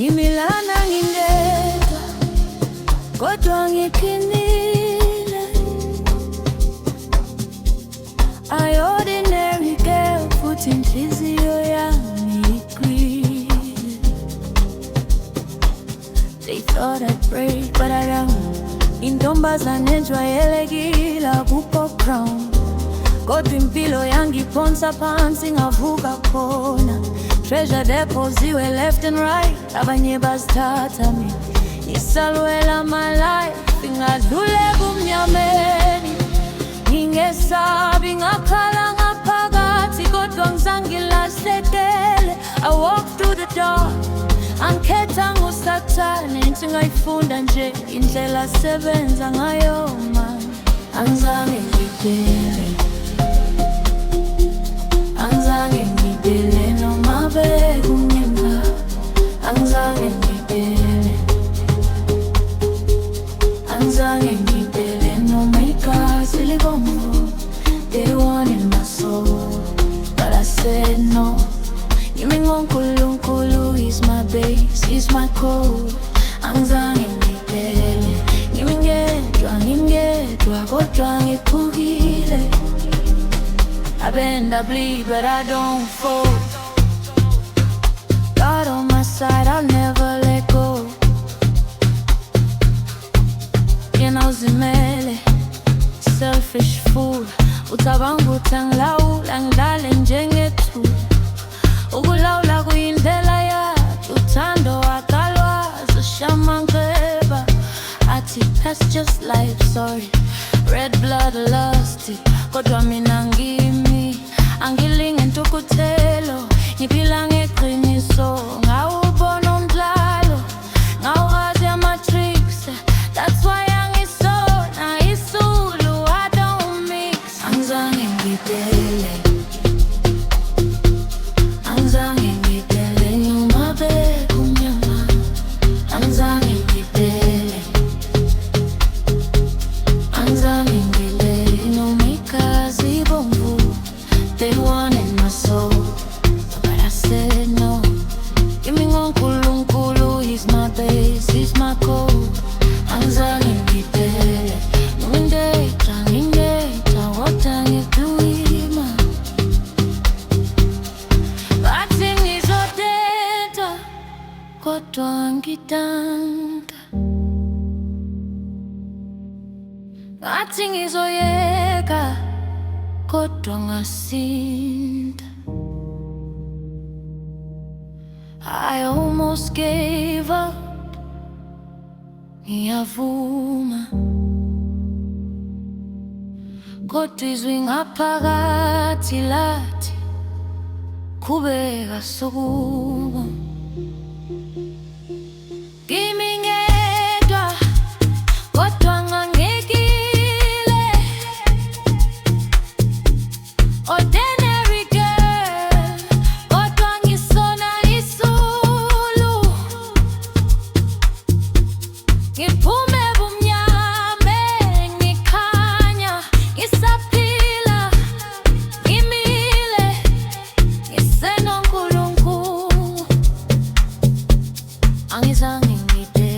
ngimilana ngindedwa kodwa ngiqinile. I-ordinary girl futhi inhliziyo yami iqinile. They thought I'd break but I don't. Intombazane ejwayelekile akukho crown, kodwa impilo yangiphonsa phansi ngavuka khona. Treasure deposiwe left and right, abanye bazithatha mina ngisalwela my life. Ngingadlule kumnyameni ngingesabi, ngakhala ngaphakathi kodwa ngizangilahlekele. I walk through the dark, angikhetha ngusathane. Into ngayifunda nje indlela sebenza ngayo manje. Angizange ngidele, angizange ngidele noma bekungemba. Angizange ngidele, angizange ngidele noma igazi libomvu. They wanted my soul but I said no. Ngimi ngoNkulunkulu, he's my base, he's my code. Angizange ngidele, ngimi ngedwa kodwa ngiphukile. I bend, I bleed, but I don't fold. God on my side, I'll never let go. Zimele, selfish fool. Ucabanga ukuthi angilawula, ngidlale njengethu. Ukulawula kuyindlela yakhe, uthando akalwazi ushamanqeba. Athi that's just life, sorry. Red blood lusty, kodwa mina ngimi angilinge ntukuthelo. Ngiphila ngeqiniso, ngawubona umdlalo, ngawazi ama-tricks. That's why angisona isulu, I don't mix. Angizange ngidele, angizange ngidele noma bekumnyama. Angizange ngidele, angizange ngidele noma igazi libomvu. They wanted my soul but I said no. Ngimi ngoNkulunkulu, he's my base, he's my code. Angizange ngidele noma ngingedwa kodwa ngiduma. Bathi ngizodeda kodwa ngidanda, bathi ngizoyeka kodwa ngasinda. I almost gave up, ngiyavuma kodwa izwi ngaphakathi lathi qhubeka sukuma. Ngimi ngedwa kodwa ngangekile. Ordinary girl kodwa ngisona isulu. Ngiphume ebumnyama ngikhanya, ngisaphila, ngimile, ngisenoNkulunkulu. Angizange ngidele.